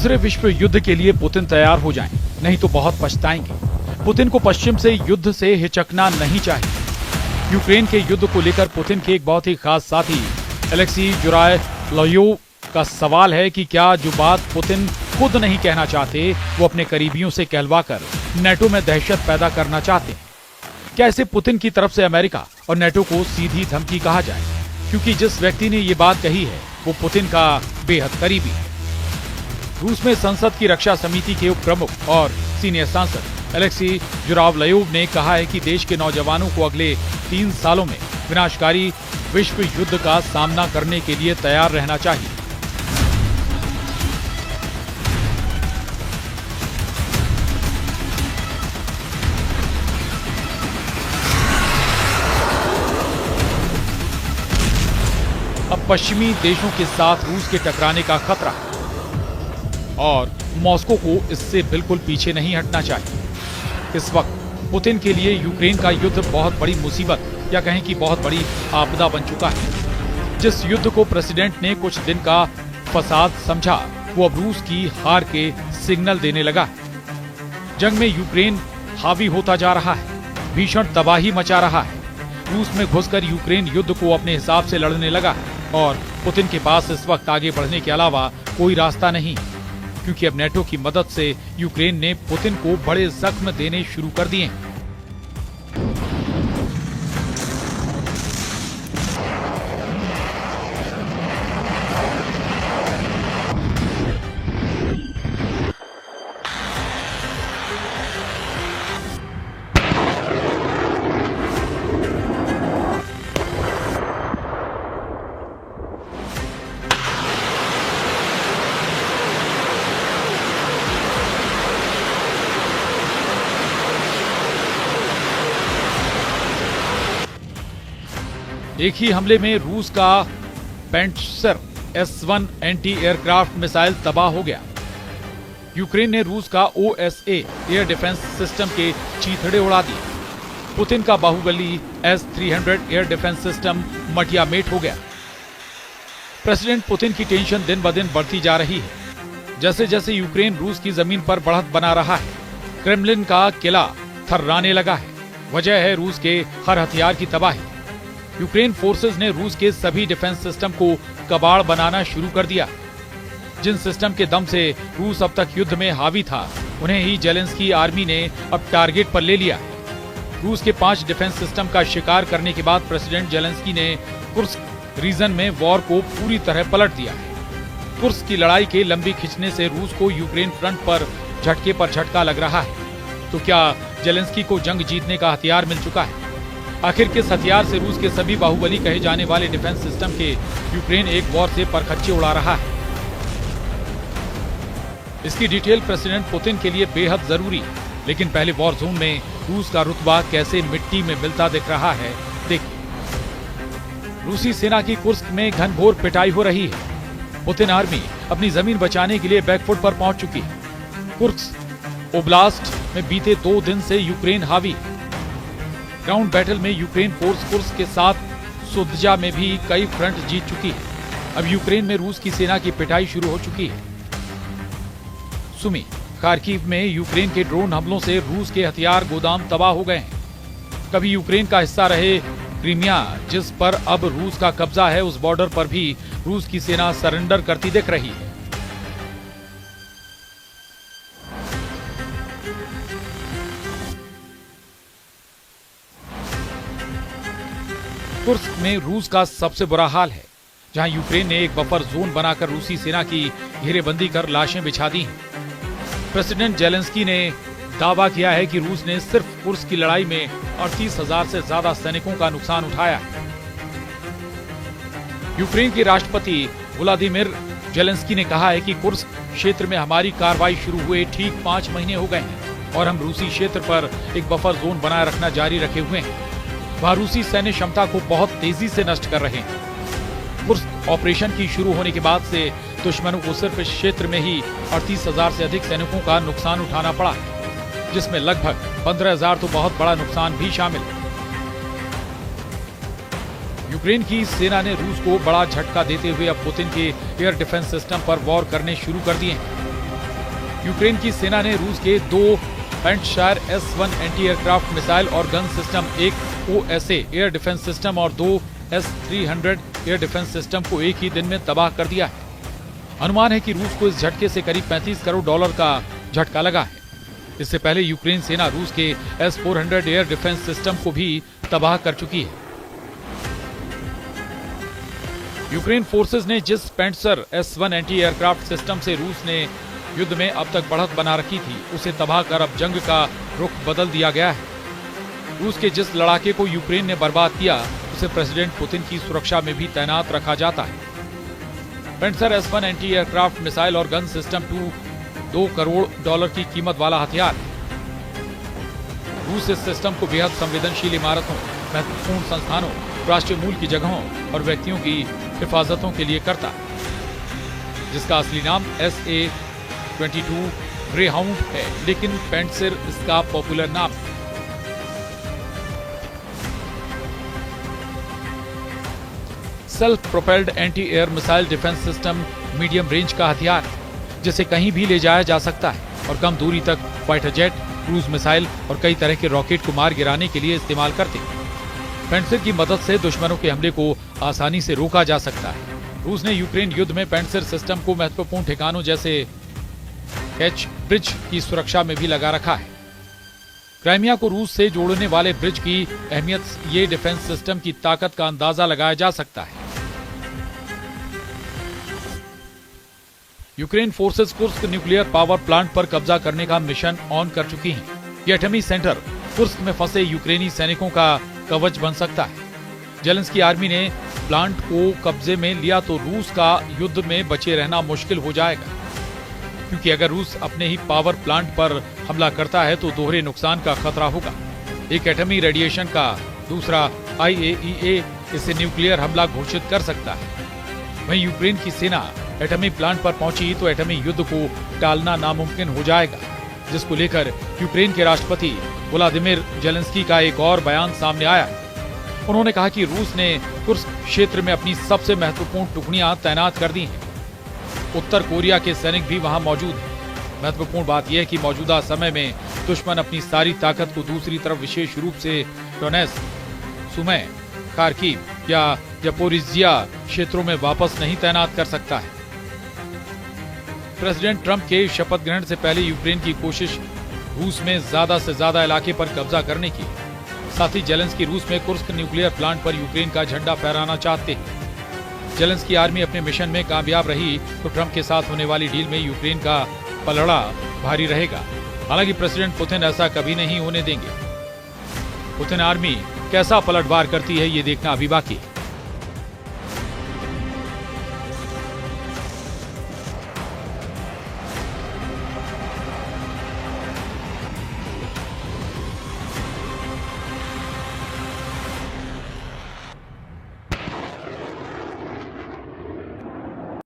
तीसरे विश्व युद्ध के लिए पुतिन तैयार हो जाएं, नहीं तो बहुत पछताएंगे। पुतिन को पश्चिम से युद्ध से हिचकना नहीं चाहिए। यूक्रेन के युद्ध को लेकर पुतिन के एक बहुत ही खास साथी एलेक्सी जुरायलोव का सवाल है कि क्या जो बात पुतिन खुद नहीं कहना चाहते वो अपने करीबियों से कहलवाकर नेटो में दहशत पैदा करना चाहते हैं। क्या इसे पुतिन की तरफ से अमेरिका और नेटो को सीधी धमकी कहा जाए, क्योंकि जिस व्यक्ति ने ये बात कही है वो पुतिन का बेहद करीबी है। रूस में संसद की रक्षा समिति के उप प्रमुख और सीनियर सांसद एलेक्सी जुरावलोव ने कहा है कि देश के नौजवानों को अगले 3 सालों में विनाशकारी विश्व युद्ध का सामना करने के लिए तैयार रहना चाहिए। अब पश्चिमी देशों के साथ रूस के टकराने का खतरा है और मॉस्को को इससे बिल्कुल पीछे नहीं हटना चाहिए। इस वक्त पुतिन के लिए यूक्रेन का युद्ध बहुत बड़ी मुसीबत या कहें कि बहुत बड़ी आपदा बन चुका है। जिस युद्ध को प्रेसिडेंट ने कुछ दिन का फसाद समझा वो अब रूस की हार के सिग्नल देने लगा है। जंग में यूक्रेन हावी होता जा रहा है, भीषण तबाही मचा रहा है। रूस में घुसकर यूक्रेन युद्ध को अपने हिसाब से लड़ने लगा है और पुतिन के पास इस वक्त आगे बढ़ने के अलावा कोई रास्ता नहीं, क्योंकि अब नेटो की मदद से यूक्रेन ने पुतिन को बड़े जख्म देने शुरू कर दिए हैं। एक ही हमले में रूस का पेंटसर S-1 एंटी एयरक्राफ्ट मिसाइल तबाह हो गया। यूक्रेन ने रूस का OSA एयर डिफेंस सिस्टम के चीथड़े उड़ा दिए। पुतिन का Baahubali S-300 air defence system मटियामेट हो गया। प्रेसिडेंट पुतिन की टेंशन दिन ब दिन बढ़ती जा रही है। जैसे जैसे यूक्रेन रूस की जमीन पर बढ़त बना रहा है, क्रेमलिन का किला थर्राने लगा है। वजह है रूस के हर हथियार की तबाही। यूक्रेन फोर्सेस ने रूस के सभी डिफेंस सिस्टम को कबाड़ बनाना शुरू कर दिया। जिन सिस्टम के दम से रूस अब तक युद्ध में हावी था, उन्हें ही जेलेंस्की आर्मी ने अब टारगेट पर ले लिया। रूस के 5 डिफेंस सिस्टम का शिकार करने के बाद प्रेसिडेंट जेलेंस्की ने कुर्स्क रीजन में वॉर को पूरी तरह पलट दिया है। कुर्स्क की लड़ाई के लंबी खिंचने से रूस को यूक्रेन फ्रंट पर झटका लग रहा है। तो क्या जेलेंस्की को जंग जीतने का हथियार मिल चुका है? आखिर किस हथियार से रूस के सभी बाहुबली कहे जाने वाले डिफेंस सिस्टम के यूक्रेन एक वॉर से परखच्चे उड़ा रहा है? इसकी डिटेल प्रेसिडेंट पुतिन के लिए बेहद जरूरी है, लेकिन पहले वॉर जोन में रूस का रुतबा कैसे मिट्टी में मिलता दिख रहा है, देखिए। रूसी सेना की कुर्स्क में घनघोर पिटाई हो रही है। पुतिन आर्मी अपनी जमीन बचाने के लिए बैकफुट पर पहुंच चुकी है। कुर्स्क ओब्लास्ट में बीते 2 दिन से यूक्रेन हावी। ग्राउंड बैटल में यूक्रेन फोर्स कुर्स्क के साथ सुदजा में भी कई फ्रंट जीत चुकी है। अब यूक्रेन में रूस की सेना की पिटाई शुरू हो चुकी है। सुमी, खार्किव में यूक्रेन के ड्रोन हमलों से रूस के हथियार गोदाम तबाह हो गए हैं। कभी यूक्रेन का हिस्सा रहे क्रीमिया, जिस पर अब रूस का कब्जा है, उस बॉर्डर पर भी रूस की सेना सरेंडर करती दिख रही है। कुर्स्क में रूस का सबसे बुरा हाल है, जहां यूक्रेन ने एक बफर जोन बनाकर रूसी सेना की घेरेबंदी कर लाशें बिछा दी हैं। प्रेसिडेंट जेलेंस्की ने दावा किया है कि रूस ने सिर्फ कुर्स्क की लड़ाई में 38,000 से ज्यादा सैनिकों का नुकसान उठाया है। यूक्रेन के राष्ट्रपति व्लादिमीर जेलेंस्की ने कहा है कि कुर्स्क क्षेत्र में हमारी कार्रवाई शुरू हुए ठीक 5 महीने हो गए हैं और हम रूसी क्षेत्र पर एक बफर जोन बनाए रखना जारी रखे हुए हैं। वहां रूसी सैन्य क्षमता को बहुत तेजी से नष्ट कर रहे हैं। कुर्स्क ऑपरेशन की शुरू होने के बाद से दुश्मनों को सिर्फ इस क्षेत्र में ही 38,000 से अधिक सैनिकों का नुकसान उठाना पड़ा, जिसमें लगभग 15,000 तो बहुत बड़ा नुकसान भी शामिल है। यूक्रेन की सेना ने रूस को बड़ा झटका देते हुए अब पुतिन के एयर डिफेंस सिस्टम पर वॉर करने शुरू कर दिए हैं। यूक्रेन की सेना ने रूस के 2 पेंटशायर S-1 एंटी एयरक्राफ्ट मिसाइल और गन सिस्टम, एक OSA एयर डिफेंस सिस्टम और 2 S-300 एयर डिफेंस सिस्टम को एक ही दिन में तबाह कर दिया है। अनुमान है कि रूस को इस झटके से करीब $35 करोड़ का झटका लगा है। इससे पहले यूक्रेन सेना रूस के S-400 एयर डिफेंस सिस्टम को भी तबाह कर चुकी है। यूक्रेन फोर्सेस ने जिस पेंटसर S-1 एंटी एयरक्राफ्ट सिस्टम से रूस ने युद्ध में अब तक बढ़त बना रखी थी, उसे तबाह कर अब जंग का रुख बदल दिया गया है। रूस के जिस लड़ाके को यूक्रेन ने बर्बाद किया, उसे प्रेसिडेंट पुतिन की सुरक्षा में भी तैनात रखा जाता है। पेंटसर S-1 एंटी एयरक्राफ्ट मिसाइल और गन सिस्टम $2 करोड़ की कीमत वाला हथियार है। रूस इस सिस्टम को बेहद संवेदनशील इमारतों, महत्वपूर्ण संस्थानों, राष्ट्रीय मूल की जगहों और व्यक्तियों की हिफाजतों के लिए करता है, जिसका असली नाम SA-22 ग्रेहाउंड है, लेकिन पेंटसर इसका पॉपुलर नाम है। Self propelled anti air missile defence system medium range का हथियार है, जिसे कहीं भी ले जाया जा सकता है और कम दूरी तक फाइटर जेट, क्रूज मिसाइल और कई तरह के रॉकेट को मार गिराने के लिए इस्तेमाल करते हैं। पेंटसर की मदद से दुश्मनों के हमले को आसानी से रोका जा सकता है। रूस ने यूक्रेन युद्ध में पेंटसर सिस्टम को महत्वपूर्ण ठिकानों जैसे कैच ब्रिज की सुरक्षा में भी लगा रखा है। क्राइमिया को रूस से जोड़ने वाले ब्रिज की अहमियत ये डिफेंस सिस्टम की ताकत का अंदाजा लगाया जा सकता है। Ukraine forces Kursk nuclear power plant पर कब्जा करने का मिशन ऑन कर चुकी हैं। यह एटमी सेंटर कुर्स्क में फंसे यूक्रेनी सैनिकों का कवच बन सकता है। जेलेंस्की आर्मी ने प्लांट को कब्जे में लिया तो रूस का युद्ध में बचे रहना मुश्किल हो जाएगा, क्योंकि अगर रूस अपने ही पावर प्लांट पर हमला करता है तो दोहरे नुकसान का खतरा होगा। एक एटमी रेडिएशन का, दूसरा IAEA इसे न्यूक्लियर हमला घोषित कर सकता है। वहीं यूक्रेन की सेना एटमी प्लांट पर पहुंची तो एटमी युद्ध को टालना नामुमकिन हो जाएगा, जिसको लेकर यूक्रेन के राष्ट्रपति व्लादिमीर जेलेंस्की का एक और बयान सामने आया है। उन्होंने कहा कि रूस ने कुर्स्क क्षेत्र में अपनी सबसे महत्वपूर्ण टुकड़ियां तैनात कर दी हैं। उत्तर कोरिया के सैनिक भी वहां मौजूद हैं। महत्वपूर्ण बात यह है कि मौजूदा समय में दुश्मन अपनी सारी ताकत को दूसरी तरफ, विशेष रूप से डोनेत्स्क, सुमी, खार्किव या ज़पोरिज़िया क्षेत्रों में वापस नहीं तैनात कर सकता है। प्रेसिडेंट ट्रंप के शपथ ग्रहण से पहले यूक्रेन की कोशिश रूस में ज्यादा से ज्यादा इलाके पर कब्जा करने की। साथ ही जेलेंस्की रूस में कुर्स्क न्यूक्लियर प्लांट पर यूक्रेन का झंडा फहराना चाहते हैं। जेलेंस्की आर्मी अपने मिशन में कामयाब रही तो ट्रंप के साथ होने वाली डील में यूक्रेन का पलड़ा भारी रहेगा। हालांकि प्रेसिडेंट पुतिन ऐसा कभी नहीं होने देंगे। पुतिन आर्मी कैसा पलटवार करती है, ये देखना अभी बाकी है।